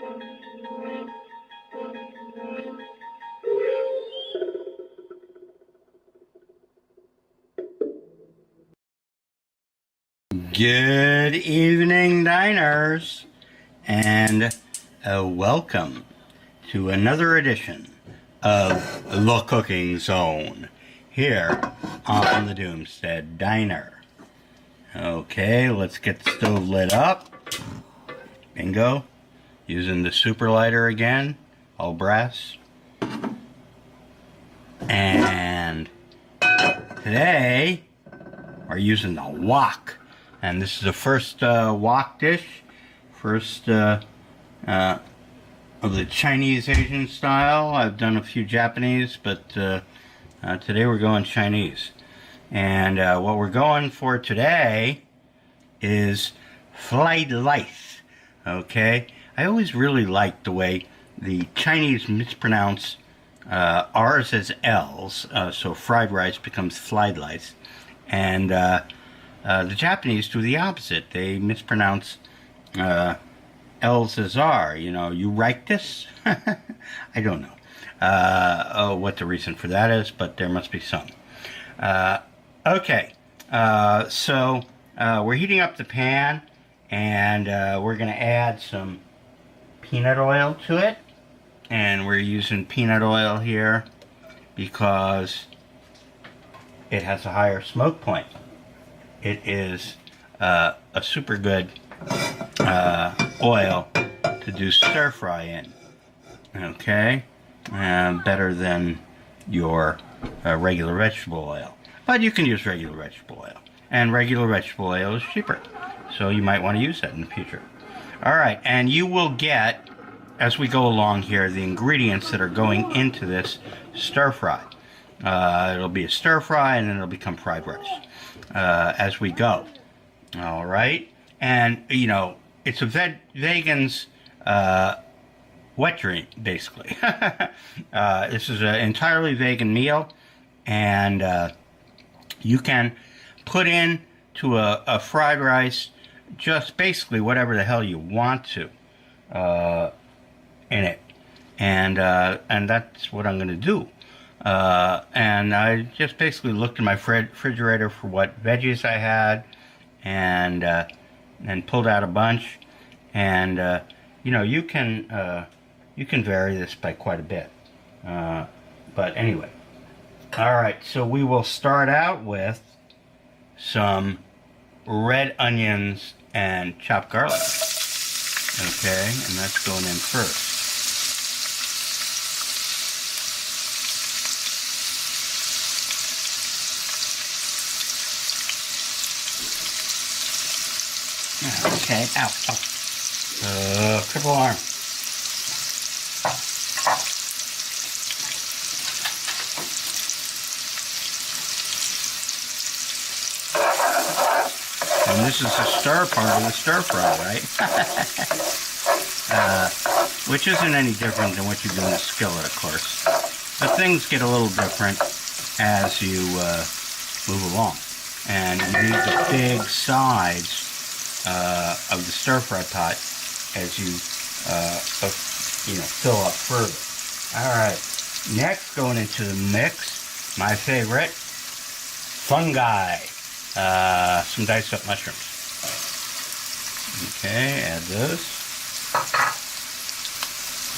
Good evening, diners, and welcome to another edition of The Cooking Zone here on the Doomstead Diner. Okay, let's get the stove lit up. Bingo. Using the super lighter again, all brass. And today we're using the wok. And this is the first wok dish, first of the Chinese Asian style. I've done a few Japanese, but today we're going Chinese. And what we're going for today is fried rice. Okay, I always really liked the way the Chinese mispronounce R's as L's, so fried rice becomes fried rice, and the Japanese do the opposite. They mispronounce L's as R. You know, you write this? I don't know what the reason for that is, but there must be some. Okay, so we're heating up the pan, and we're going to add some peanut oil to it. And we're using peanut oil here because it has a higher smoke point. It is a super good oil to do stir fry in. Okay, better than your regular vegetable oil. But you can use regular vegetable oil, and regular vegetable oil is cheaper, so you might want to use that in the future. All right, and you will get, as we go along here, the ingredients that are going into this stir fry. It'll be a stir fry, and then it'll become fried rice as we go. All right, and you know, it's a vegan's wet dream, basically. This is an entirely vegan meal, and you can put in to a fried rice just basically whatever the hell you want to in it, and that's what I'm going to do. And I just basically looked in my refrigerator for what veggies I had, and pulled out a bunch, and you know, you can vary this by quite a bit, but anyway. All right, so we will start out with some red onions and chopped garlic. Okay, and that's going in first. Okay, ow. Triple arm. And this is the stir part of the stir fry, right? Which isn't any different than what you do in a skillet, of course. But things get a little different as you move along. And you need the big sides of the stir fry pot as you fill up further. All right, next going into the mix, my favorite, fungi, some diced up mushrooms. Okay, add those.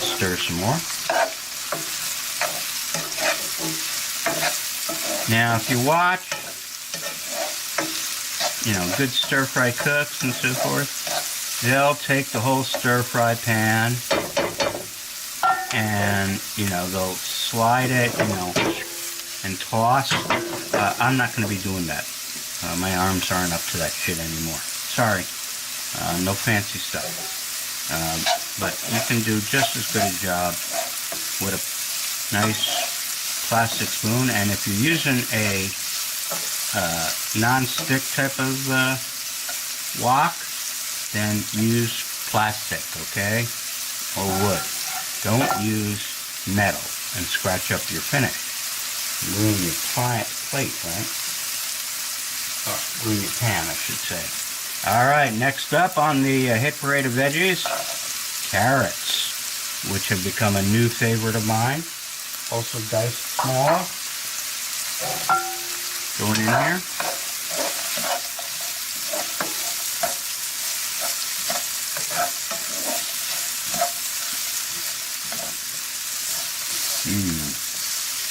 Stir some more. Now, if you watch, good stir fry cooks and so forth, they'll take the whole stir fry pan and, they'll slide it, and toss. I'm not going to be doing that. My arms aren't up to that shit anymore. Sorry. No fancy stuff. But you can do just as good a job with a nice plastic spoon. And if you're using a non-stick type of wok, then use plastic, okay? Or wood. Don't use metal and scratch up your finish. Ruin your plate, right? Or ruin your pan, I should say. Alright, next up on the hit parade of veggies, carrots, which have become a new favorite of mine. Also diced small. Going in here.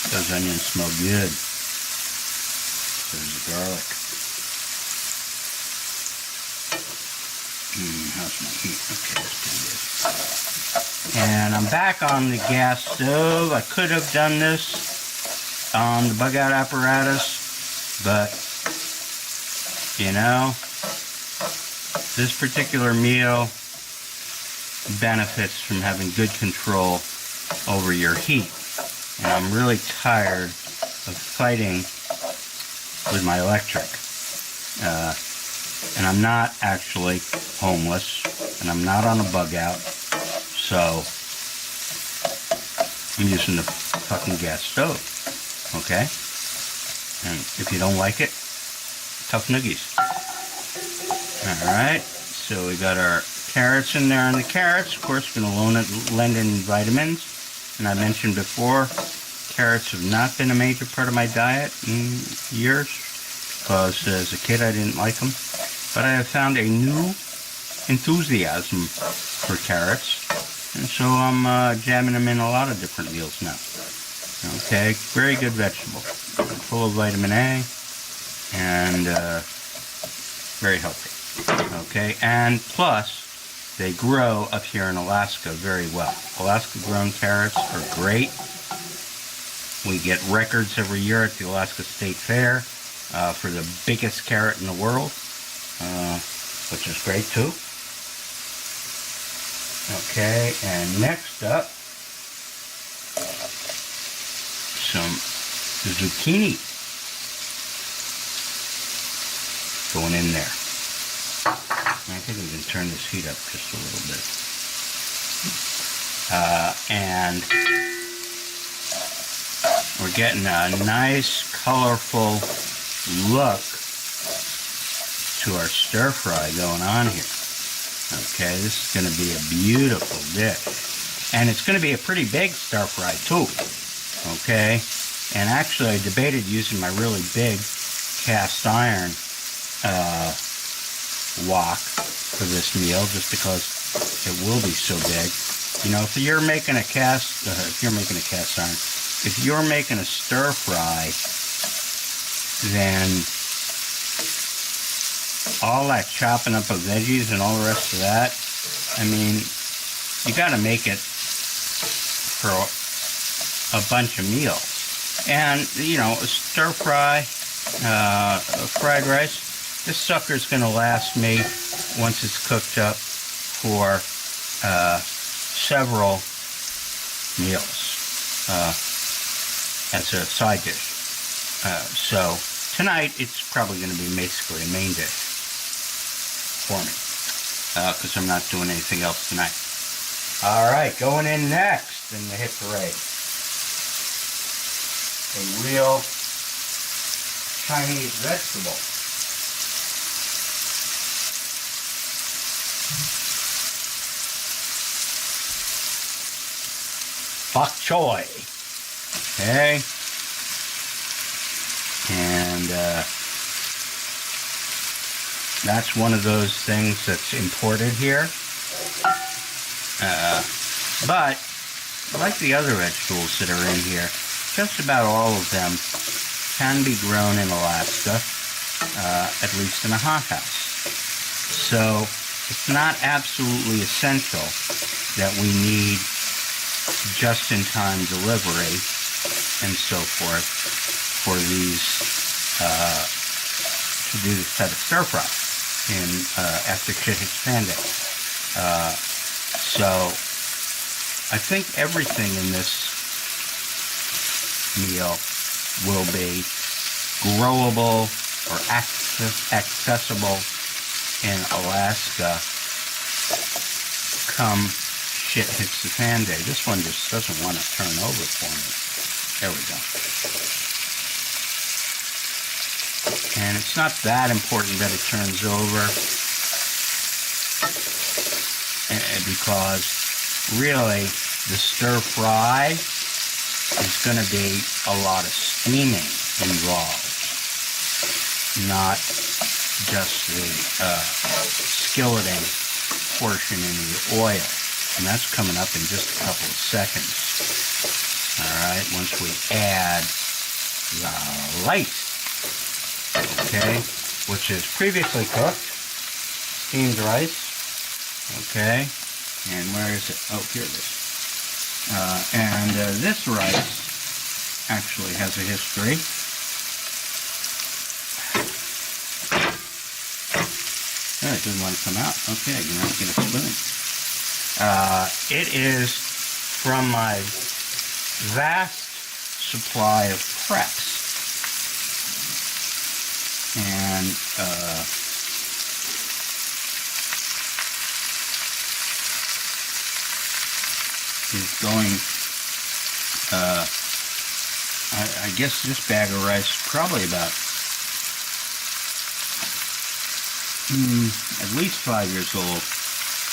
Those onions smell good. There's the garlic. How's my heat? Okay, that's pretty good. And I'm back on the gas stove. I could have done this on the bug out apparatus, but you know, this particular meal benefits from having good control over your heat. And I'm really tired of fighting with my electric. And I'm not actually homeless, and I'm not on a bug out, so I'm using the fucking gas stove, okay? And if you don't like it, tough noogies. Alright, so we got our carrots in there, and the carrots, of course, going to lend in vitamins. And I mentioned before, carrots have not been a major part of my diet in years, because as a kid I didn't like them. But I have found a new enthusiasm for carrots, and so I'm jamming them in a lot of different meals now. Okay, very good vegetable, full of vitamin A, and very healthy. Okay, and plus, they grow up here in Alaska very well. Alaska grown carrots are great. We get records every year at the Alaska State Fair for the biggest carrot in the world, which is great too. Okay, and next up, some zucchini going in there. I think we can turn this heat up just a little bit. And we're getting a nice, colorful look to our stir fry going on here. Okay, this is going to be a beautiful dish. And it's going to be a pretty big stir fry too. Okay, and actually I debated using my really big cast iron wok for this meal, just because it will be so big. You know, if you're making a cast iron, if you're making a stir fry, then all that chopping up of veggies and all the rest of that, I mean, you got to make it for a bunch of meals. And you know, a stir fry, fried rice, this sucker's going to last me, once it's cooked up, for several meals as a side dish. So tonight it's probably going to be basically a main dish for me, because I'm not doing anything else tonight. Alright, going in next in the hit parade, a real Chinese vegetable. Bok choy. Okay. And that's one of those things that's imported here. But like the other vegetables that are in here, just about all of them can be grown in Alaska, at least in a hothouse. So it's not absolutely essential that we need just-in-time delivery and so forth for these to do this type of stir fry in after shit hits fan day. So I think everything in this meal will be growable or accessible in Alaska come shit hits the fan day. This one just doesn't want to turn over for me. There we go. And it's not that important that it turns over, because really the stir fry is going to be a lot of steaming involved, not just the skilleting portion in the oil. And that's coming up in just a couple of seconds. Alright, once we add the rice, okay, which is previously cooked, steamed rice, okay, and where is it? Oh, here it is. This rice actually has a history. Oh, it didn't want to come out. Okay, you're not going to spoon. It is from my vast supply of preps. And is going, I guess this bag of rice is probably about at least 5 years old,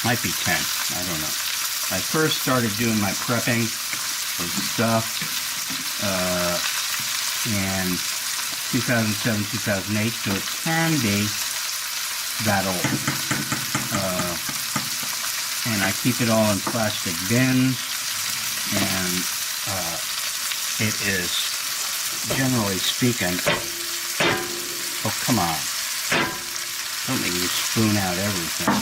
might be 10, I don't know. I first started doing my prepping with stuff in 2007, 2008, so it can be that old. And I keep it all in plastic bins, and it is, generally speaking, oh, come on. Don't make me spoon out everything.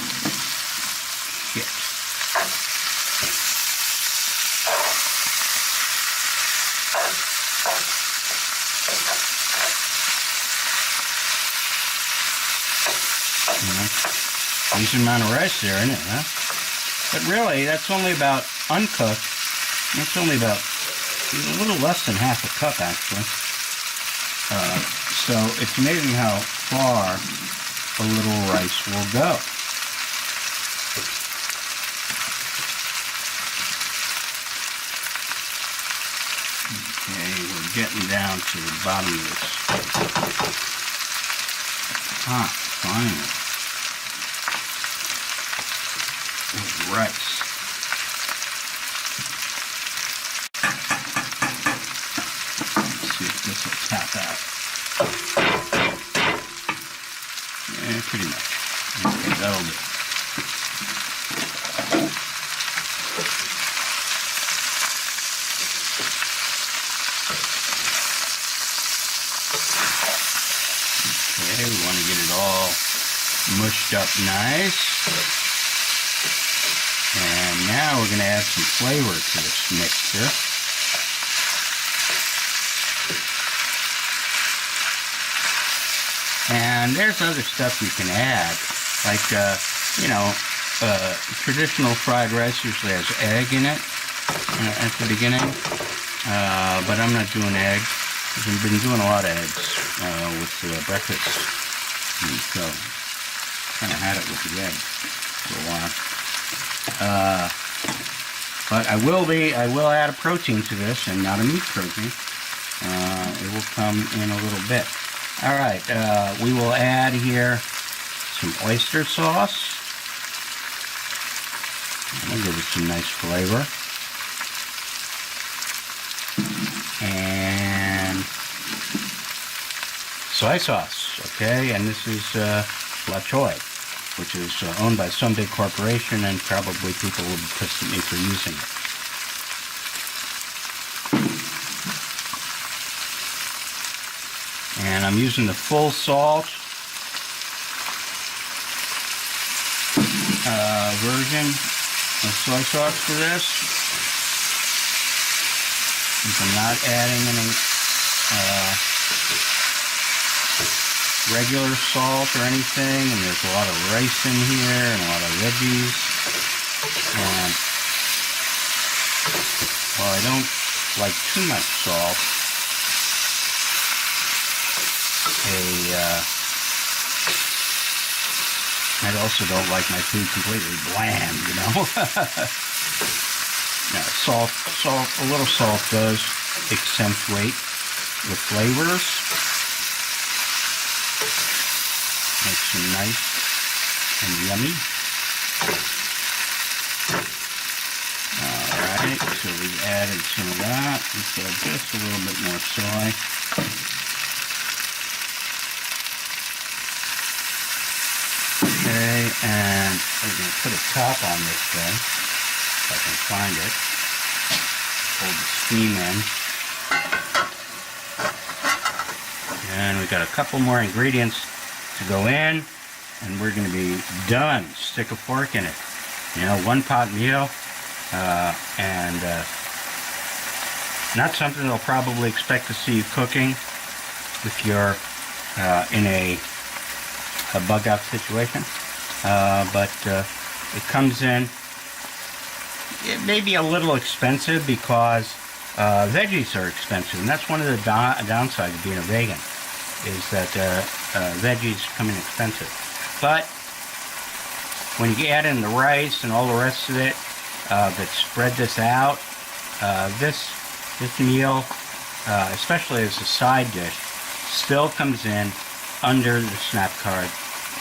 Shit. Decent amount of rice there, isn't it, huh? But really, that's only about uncooked. That's only about a little less than half a cup, actually. So it's amazing how far a little rice will go. Okay, we're getting down to the bottom of this. Ah, finally. With rice. Let's see if this will tap out. Yeah, pretty much. Okay, that'll do. Okay, we want to get it all mushed up nice. And now we're going to add some flavor to this mixture. And there's other stuff you can add, like, traditional fried rice usually has egg in it at the beginning, but I'm not doing egg, because I've been doing a lot of eggs with breakfast, and so kind of had it with the egg for a while. But I will add a protein to this, and not a meat protein. It will come in a little bit. Alright, we will add here some oyster sauce. That'll give it some nice flavor. And soy sauce, okay? And this is FSoA, which is owned by some big corporation, and probably people will be pissed at me for using it. And I'm using the full salt version of soy sauce for this. I'm not adding any regular salt or anything, and there's a lot of rice in here and a lot of veggies. And while I don't like too much salt, I also don't like my food completely bland, you know. Now, a little salt does accentuate the flavors. Makes them nice and yummy. So we added some of that. Let's add just a little bit more soy. Okay, and we're going to put a top on this thing, if I can find it. Hold the steam in. And we've got a couple more ingredients to go in, and we're going to be done. Stick a fork in it. You know, one pot meal, and not something they'll probably expect to see you cooking if you're in a bug out situation, but it comes in. It may be a little expensive because veggies are expensive, and that's one of the downsides of being a vegan, is that veggies come in expensive. But when you add in the rice and all the rest of it, that spread this out, this meal, especially as a side dish, still comes in under the Snap Card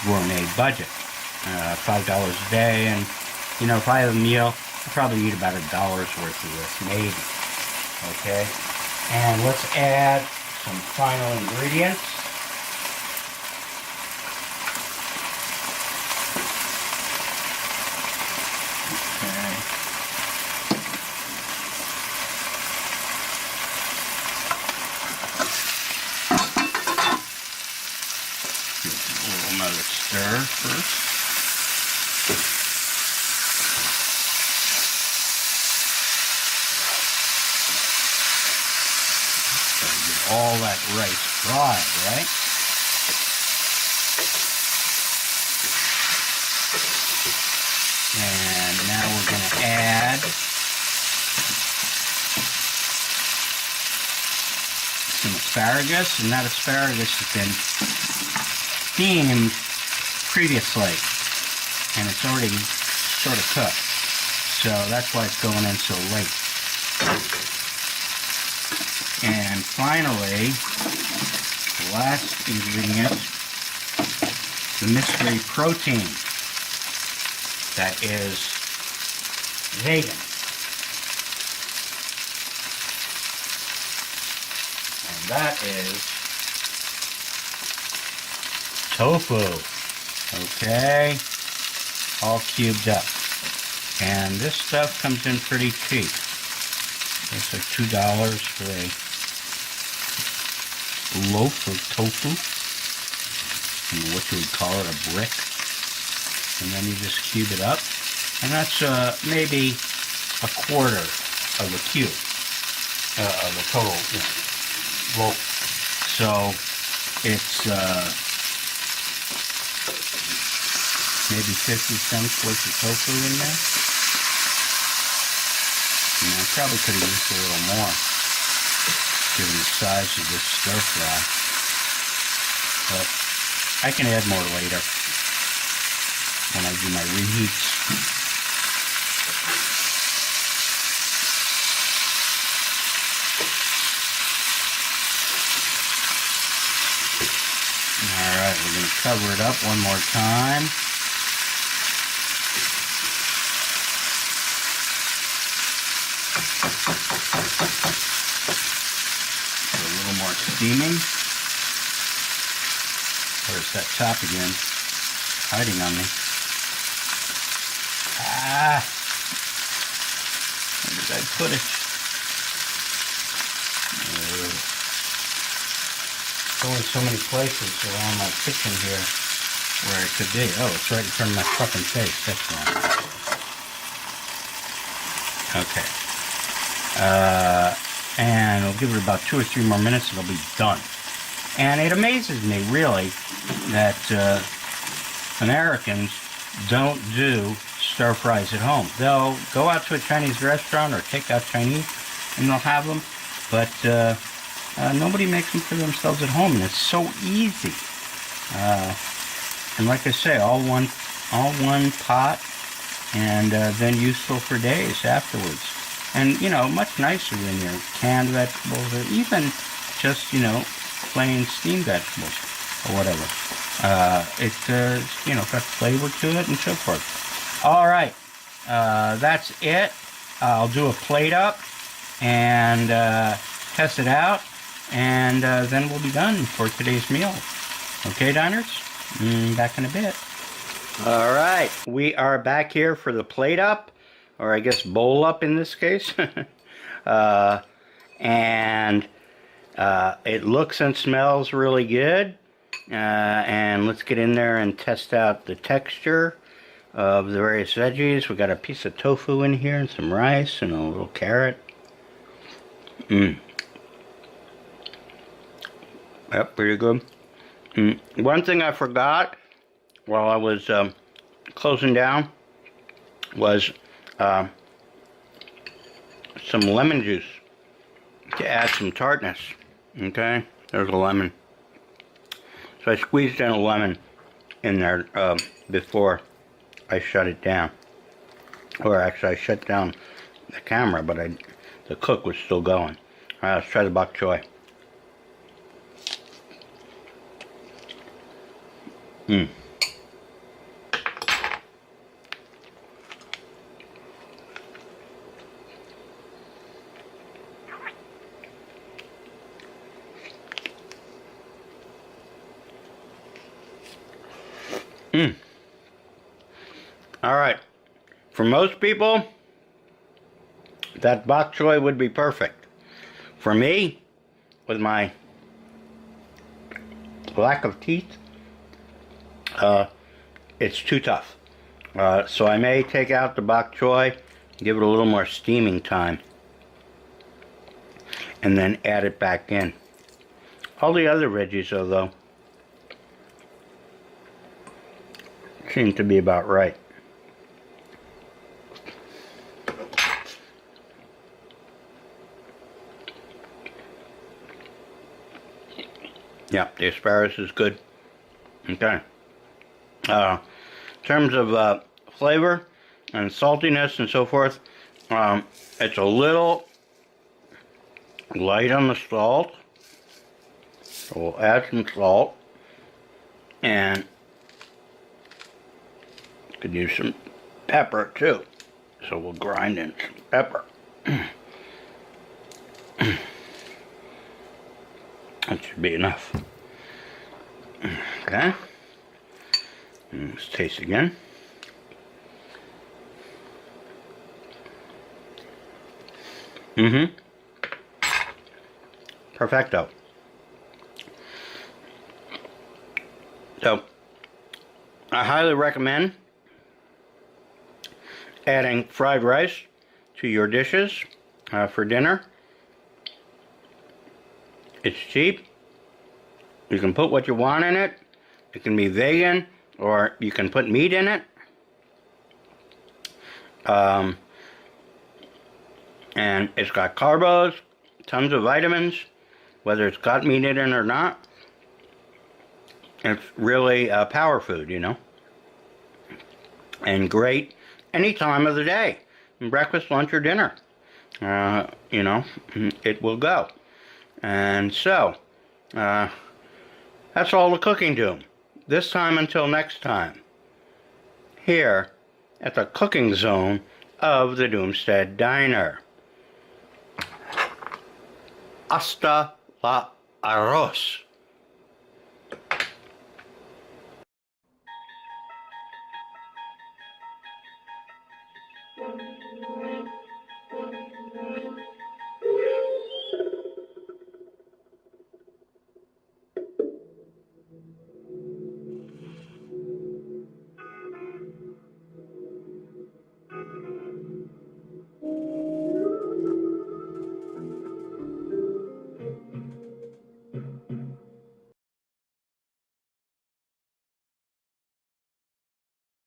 gourmet budget. $5 a day, and you know, if I have a meal, I'll probably eat about $1's worth of this, maybe. Okay, and let's add some final ingredients. Another stir first. Gotta get all that rice dry, right? And now we're going to add some asparagus, and that asparagus has been steamed previously, and it's already sort of cooked, so that's why it's going in so late. And finally, the last ingredient, the mystery protein that is vegan. And that is tofu. Okay, all cubed up. And this stuff comes in pretty cheap. It's like $2 for a loaf of tofu. And what you would call it, a brick. And then you just cube it up. And that's maybe a quarter of a cube of the total, you know, loaf. So it's maybe 50 cents worth of tofu in there. And I probably could have used a little more, given the size of this stir fry. But I can add more later when I do my reheats. Alright, we're going to cover it up one more time. A little more steaming. Where's that top again? Hiding on me. Ah! Where did I put it? Going so many places around my kitchen here where it could be. Oh, it's right in front of my fucking face. That's wrong. Okay. And I'll give it about 2 or 3 more minutes and it'll be done. And it amazes me, really, that Americans don't do stir fries at home. They'll go out to a Chinese restaurant or take out Chinese and they'll have them, but nobody makes them for themselves at home, and it's so easy. And like I say, all one pot, and then useful for days afterwards. And you know, much nicer than your canned vegetables, or even just, you know, plain steamed vegetables or whatever. You know, got flavor to it and so forth. All right, that's it. I'll do a plate up and test it out, and then we'll be done for today's meal. Okay, diners? Back in a bit. All right, we are back here for the plate up, or I guess bowl up in this case. And it looks and smells really good. And let's get in there and test out the texture of the various veggies. We got a piece of tofu in here and some rice and a little carrot. Yep, pretty good. One thing I forgot while I was closing down was some lemon juice to add some tartness. Okay, there's a lemon. So I squeezed in a lemon in there before I shut it down. Or actually I shut down the camera, but the cook was still going. Alright, let's try the bok choy. Alright, for most people, that bok choy would be perfect. For me, with my lack of teeth, it's too tough. So I may take out the bok choy, give it a little more steaming time, and then add it back in. All the other veggies, though, seem to be about right. Yeah, the asparagus is good. Okay. In terms of flavor and saltiness and so forth, it's a little light on the salt. So we'll add some salt, and could use some pepper too. So we'll grind in some pepper. That should be enough. Okay. Let's taste again. Perfecto. So, I highly recommend adding fried rice to your dishes for dinner. It's cheap. You can put what you want in it. It can be vegan, or you can put meat in it. And it's got carbs, tons of vitamins, whether it's got meat in it or not. It's really a power food, you know. And great any time of the day. Breakfast, lunch, or dinner. You know, it will go. And so, that's all the cooking doom. This time until next time, here at the cooking zone of the Doomstead Diner. Hasta la arroz.